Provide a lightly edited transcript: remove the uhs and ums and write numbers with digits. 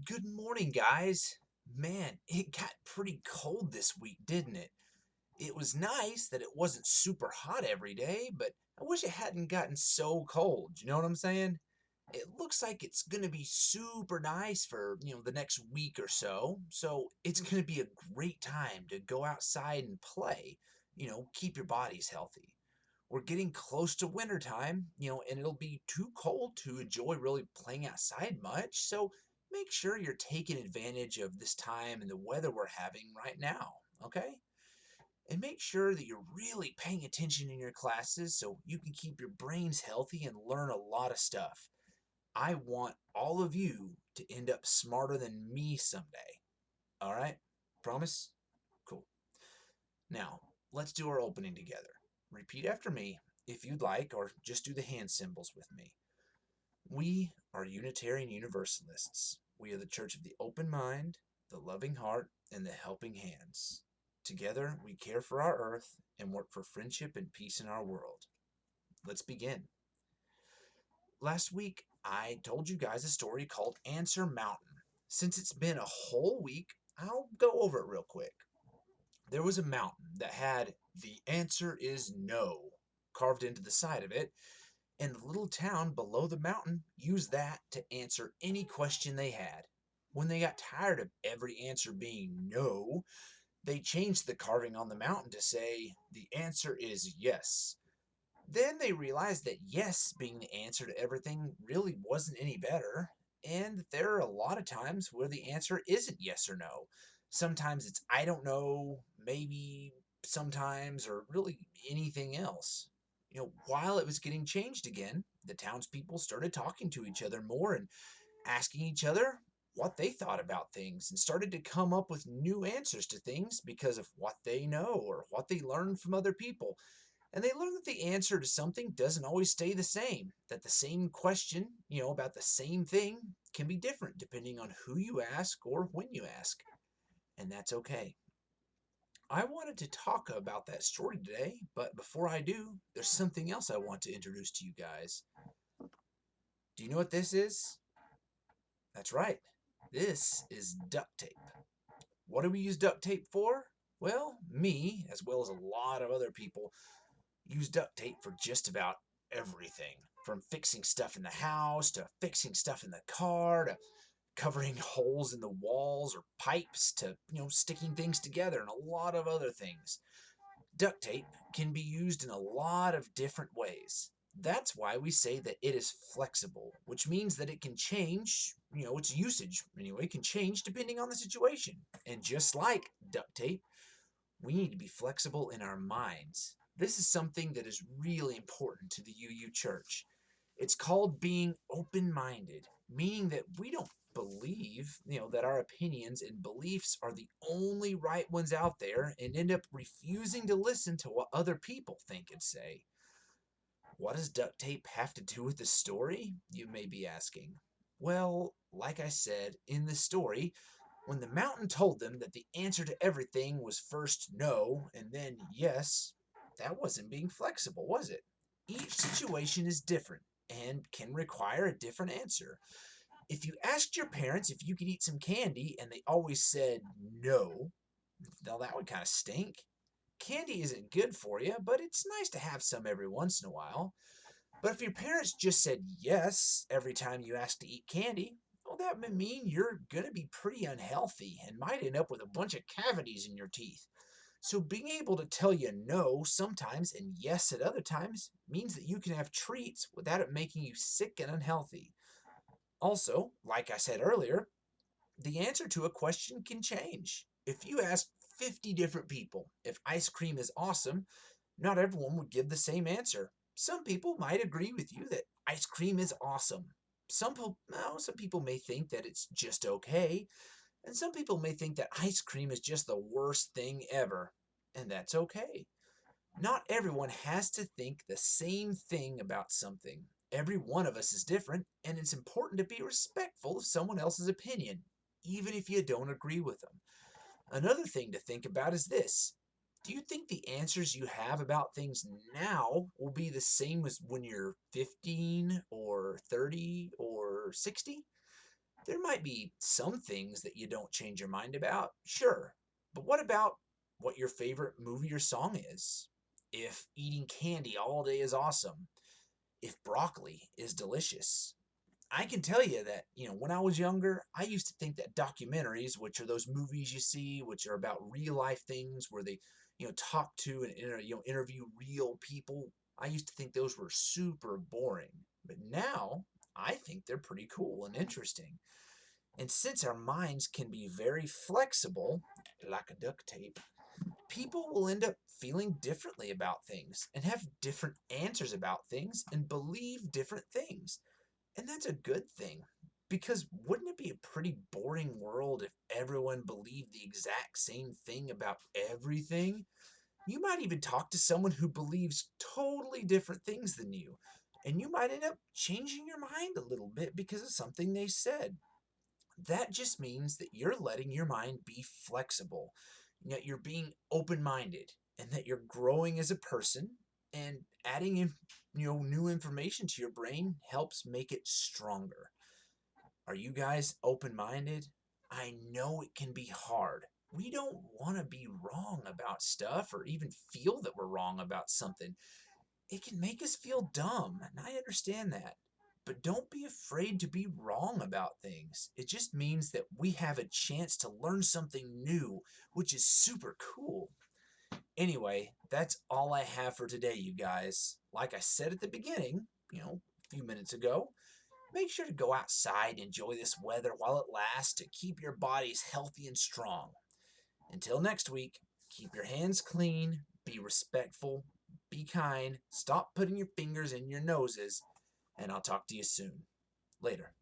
Good morning, guys. Man, it got pretty cold this week, didn't it? It was nice that it wasn't super hot every day, but I wish it hadn't gotten so cold. You know what I'm saying? It looks like it's going to be super nice for, the next week or so. So it's going to be a great time to go outside and play, keep your bodies healthy. We're getting close to winter time, and it'll be too cold to enjoy really playing outside much. So make sure you're taking advantage of this time and the weather we're having right now, okay? And make sure that you're really paying attention in your classes so you can keep your brains healthy and learn a lot of stuff. I want all of you to end up smarter than me someday. All right? Promise? Cool. Now, let's do our opening together. Repeat after me if you'd like, or just do the hand symbols with me. We are Unitarian Universalists. We are the Church of the open mind, the loving heart, and the helping hands. Together, we care for our earth and work for friendship and peace in our world. Let's begin. Last week, I told you guys a story called Answer Mountain. Since it's been a whole week, I'll go over it real quick. There was a mountain that had "The answer is no" carved into the side of it, and the little town below the mountain used that to answer any question they had. When they got tired of every answer being no, they changed the carving on the mountain to say, "The answer is yes." Then they realized that yes being the answer to everything really wasn't any better, and that there are a lot of times where the answer isn't yes or no. Sometimes it's "I don't know," maybe, sometimes, or really anything else. While it was getting changed again, the townspeople started talking to each other more and asking each other what they thought about things and started to come up with new answers to things because of what they know or what they learned from other people. And they learn that the answer to something doesn't always stay the same, that the same question, about the same thing can be different depending on who you ask or when you ask. And that's okay. I wanted to talk about that story today, but before I do, there's something else I want to introduce to you guys. Do you know what this is? That's right. This is duct tape. What do we use duct tape for? Well, me, as well as a lot of other people, use duct tape for just about everything. From fixing stuff in the house, to fixing stuff in the car, to covering holes in the walls or pipes, to, sticking things together, and a lot of other things. Duct tape can be used in a lot of different ways. That's why we say that it is flexible, which means that it can change, its usage anyway, can change depending on the situation. And just like duct tape, we need to be flexible in our minds. This is something that is really important to the UU Church. It's called being open-minded, meaning that we don't believe, that our opinions and beliefs are the only right ones out there and end up refusing to listen to what other people think and say. What does duct tape have to do with the story, you may be asking? Well, like I said, in the story, when the mountain told them that the answer to everything was first no and then yes, that wasn't being flexible, was it? Each situation is different and can require a different answer. If you asked your parents if you could eat some candy and they always said no, now that would kind of stink. Candy isn't good for you, but it's nice to have some every once in a while. But if your parents just said yes every time you asked to eat candy, well, that would mean you're going to be pretty unhealthy and might end up with a bunch of cavities in your teeth. So being able to tell you no sometimes and yes at other times means that you can have treats without it making you sick and unhealthy. Also, like I said earlier, the answer to a question can change. If you ask 50 different people if ice cream is awesome, not everyone would give the same answer. Some people might agree with you that ice cream is awesome. Some people may think that it's just okay, and some people may think that ice cream is just the worst thing ever, and that's okay. Not everyone has to think the same thing about something. Every one of us is different, and it's important to be respectful of someone else's opinion, even if you don't agree with them. Another thing to think about is this. Do you think the answers you have about things now will be the same as when you're 15 or 30 or 60? There might be some things that you don't change your mind about, sure, but what about what your favorite movie or song is? If eating candy all day is awesome, if broccoli is delicious. I can tell you that, when I was younger, I used to think that documentaries, which are those movies you see, which are about real life things where they, talk to and interview real people, I used to think those were super boring. But now I think they're pretty cool and interesting. And since our minds can be very flexible, like a duct tape, people will end up feeling differently about things and have different answers about things and believe different things. And that's a good thing. Because wouldn't it be a pretty boring world if everyone believed the exact same thing about everything? You might even talk to someone who believes totally different things than you, and you might end up changing your mind a little bit because of something they said. That just means that you're letting your mind be flexible, that you're being open-minded, and that you're growing as a person, and adding in, new information to your brain helps make it stronger. Are you guys open-minded? I know it can be hard. We don't want to be wrong about stuff or even feel that we're wrong about something. It can make us feel dumb, and I understand that. But don't be afraid to be wrong about things. It just means that we have a chance to learn something new, which is super cool. Anyway, that's all I have for today, you guys. Like I said at the beginning, a few minutes ago, make sure to go outside and enjoy this weather while it lasts to keep your bodies healthy and strong. Until next week, keep your hands clean, be respectful, be kind, stop putting your fingers in your noses, and I'll talk to you soon. Later.